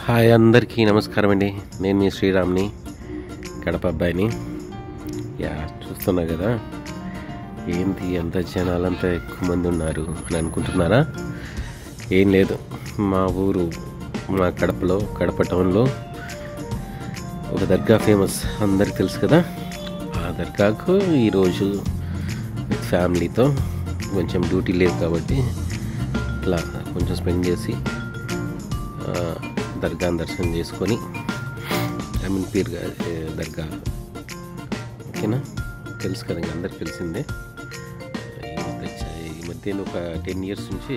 Hi అందరికీ నమస్కారం అండి. నేను మీ శ్రీరామ్ని, కడప అబ్బాయిని. చూస్తున్నా కదా, ఏంటి అంత జనాలంతా ఎక్కువ మంది ఉన్నారు అని అనుకుంటున్నారా? ఏం లేదు, మా ఊరు మా కడప టౌన్లో ఒక దర్గా ఫేమస్, అందరికి తెలుసు కదా. ఆ దర్గాకు ఈరోజు విత్ ఫ్యామిలీతో, కొంచెం డ్యూటీ లేదు కాబట్టి ఇట్లా కొంచెం స్పెండ్ చేసి దర్గాను దర్శనం చేసుకొని, పీర్ దర్గా, ఓకేనా. తెలుసు కదా, అందరికి తెలిసిందే. ఈ మధ్య ఒక 10 years నుంచి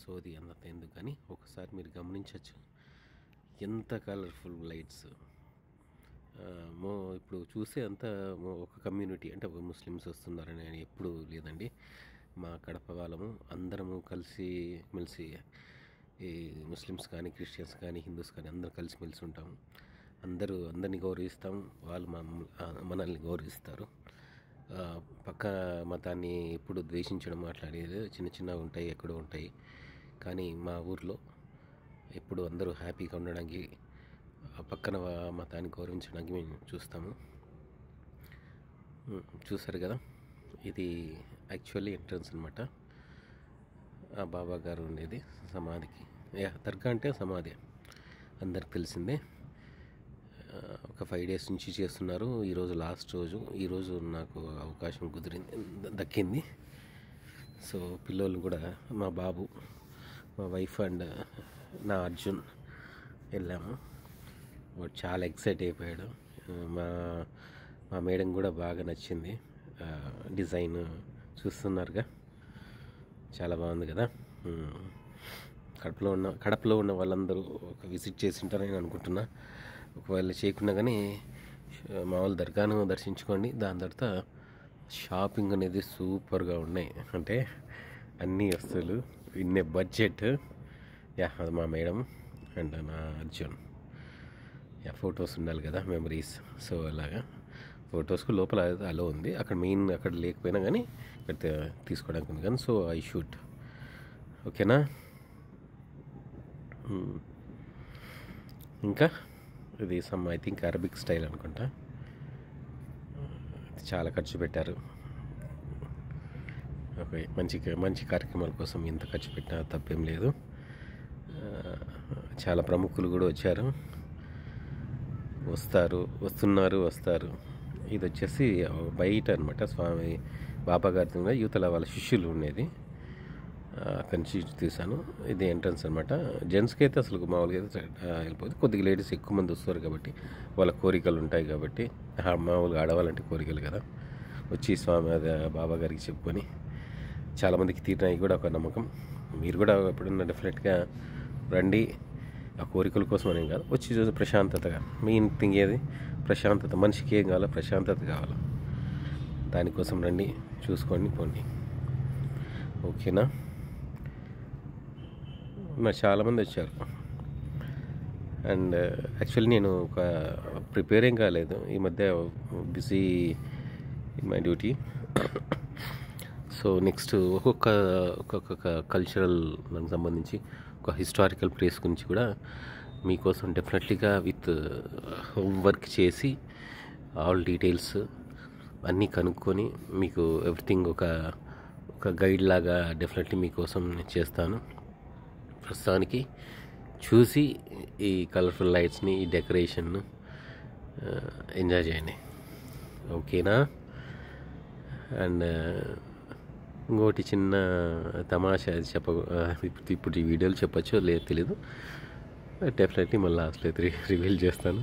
సోది అంత ఎందుకు కానీ ఒకసారి మీరు గమనించవచ్చు, ఎంత కలర్ఫుల్ లైట్స్. ఇప్పుడు చూసే అంతా ఒక కమ్యూనిటీ అంటే ముస్లిమ్స్ వస్తున్నారని ఎప్పుడు లేదండి. మా కడప వాళ్ళము అందరము కలిసి మెలిసి, ఈ ముస్లిమ్స్ కానీ క్రిస్టియన్స్ కానీ హిందూస్ కానీ అందరూ కలిసిమెలిసి ఉంటాము. అందరినీ గౌరవిస్తాము, వాళ్ళు మనల్ని గౌరవిస్తారు. పక్క మతాన్ని ఎప్పుడు ద్వేషించడం మాట్లాడేది చిన్నగా ఉంటాయి, ఎక్కడో ఉంటాయి. కానీ మా ఊర్లో ఎప్పుడు అందరూ హ్యాపీగా ఉండడానికి, పక్కన మతాన్ని గౌరవించడానికి మేము చూస్తాము. చూసారు కదా, ఇది యాక్చువల్లీ ఎంట్రన్స్ అనమాట. ఆ బాబా గారు ఉండేది సమాధికి. దర్గా అంటే సమాధి, అందరికి తెలిసిందే. ఒక 5 days నుంచి చేస్తున్నారు. ఈరోజు లాస్ట్ రోజు. ఈరోజు నాకు అవకాశం దక్కింది. సో పిల్లలు కూడా, మా బాబు, మా వైఫ్ అండ్ నా అర్జున్ వెళ్ళాము. వాడు చాలా ఎక్సైట్ అయిపోయాడు. మా మేడం కూడా బాగా నచ్చింది. డిజైన్ చూస్తున్నారుగా, చాలా బాగుంది కదా. కడపలో ఉన్న వాళ్ళందరూ ఒక విజిట్ చేసి ఉంటారని అనుకుంటున్నా. ఒకవేళ చేయకుండా కానీ మామూలు దర్గాను దర్శించుకోండి. దాని తర్వాత షాపింగ్ అనేది సూపర్గా ఉన్నాయి. అంటే అన్ని వస్తువులు ఇన్నే బడ్జెట్. అది మా మేడం అండ్ నా అర్జున్. ఫొటోస్ ఉండాలి కదా, మెమరీస్. సో అలాగా ఫొటోస్కు లోపల అలో ఉంది. అక్కడ లేకపోయినా కానీ ఇక్కడ తీసుకోవడానికి ఉంది కానీ, సో ఐ షూట్. ఓకేనా. ఇంకా ఇది ఐ థింక్ అరబిక్ స్టైల్ అనుకుంటా. చాలా ఖర్చు పెట్టారు. ఓకే, మంచి కార్యక్రమాల కోసం ఎంత ఖర్చు పెట్టినా తప్పేం లేదు. చాలా ప్రముఖులు కూడా వస్తారు. ఇది వచ్చేసి బయట అనమాట, స్వామి బాబా గారి యూతల వాళ్ళ శిష్యులు ఉండేది. అక్కడి నుంచి తీశాను. ఇది ఎంట్రన్స్ అనమాట. జెంట్స్కి అయితే అసలు మామూలుగా అయితే వెళ్ళిపోతుంది. కొద్దిగా లేడీస్ ఎక్కువ మంది వస్తారు కాబట్టి, వాళ్ళ కోరికలు ఉంటాయి కాబట్టి. మామూలుగా ఆడవాళ్ళంటే కోరికలు కదా, వచ్చి స్వామి బాబా గారికి చెప్పుకొని చాలామందికి తీరినాయి కూడా ఒక నమ్మకం. మీరు కూడా ఎప్పుడన్నా డెఫినెట్గా రండి. ఆ కోరికల కోసం అనేం కాదు, వచ్చి చూసి ప్రశాంతతగా. మెయిన్ థింగ్ ఏది, ప్రశాంతత. మనిషికి ఏం కావాలో, ప్రశాంతత కావాలి. దానికోసం రండి, చూసుకోండి, పోండి. ఓకేనా. మరి చాలామంది వచ్చారు. అండ్ యాక్చువల్లీ నేను ఒక ప్రిపేర్ ఏం కాలేదు ఈ మధ్య, busy in my duty. So next ఒక్కొక్క కల్చరల్ దానికి సంబంధించి ఒక హిస్టారికల్ ప్లేస్ గురించి కూడా మీకోసం డెఫినెట్లీగా విత్ హోంవర్క్ చేసి ఆల్ డీటెయిల్స్ అన్నీ కనుక్కొని మీకు ఎవ్రీథింగ్ ఒక గైడ్ లాగా డెఫినెట్లీ మీకోసం నేను చేస్తాను. ప్రస్తుతానికి చూసి ఈ కలర్ఫుల్ లైట్స్ని, ఈ డెకరేషన్ను ఎంజాయ్ చేయండి. ఓకేనా. అండ్ ఇంకోటి చిన్న తమాషా ఇప్పుడు ఈ వీడియోలు చెప్పచ్చో లేదు తెలీదు. డెఫినెట్లీ మళ్ళీ లాస్ట్లో రివీల్ చేస్తాను.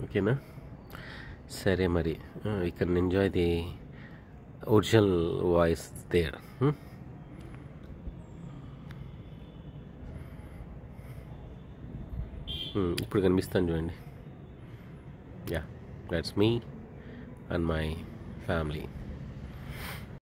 ఓకేనా. సరే మరి, you can enjoy the original voice there. ఇప్పుడు కనిపిస్తాను చూడండి. Ya, that's me. and my family.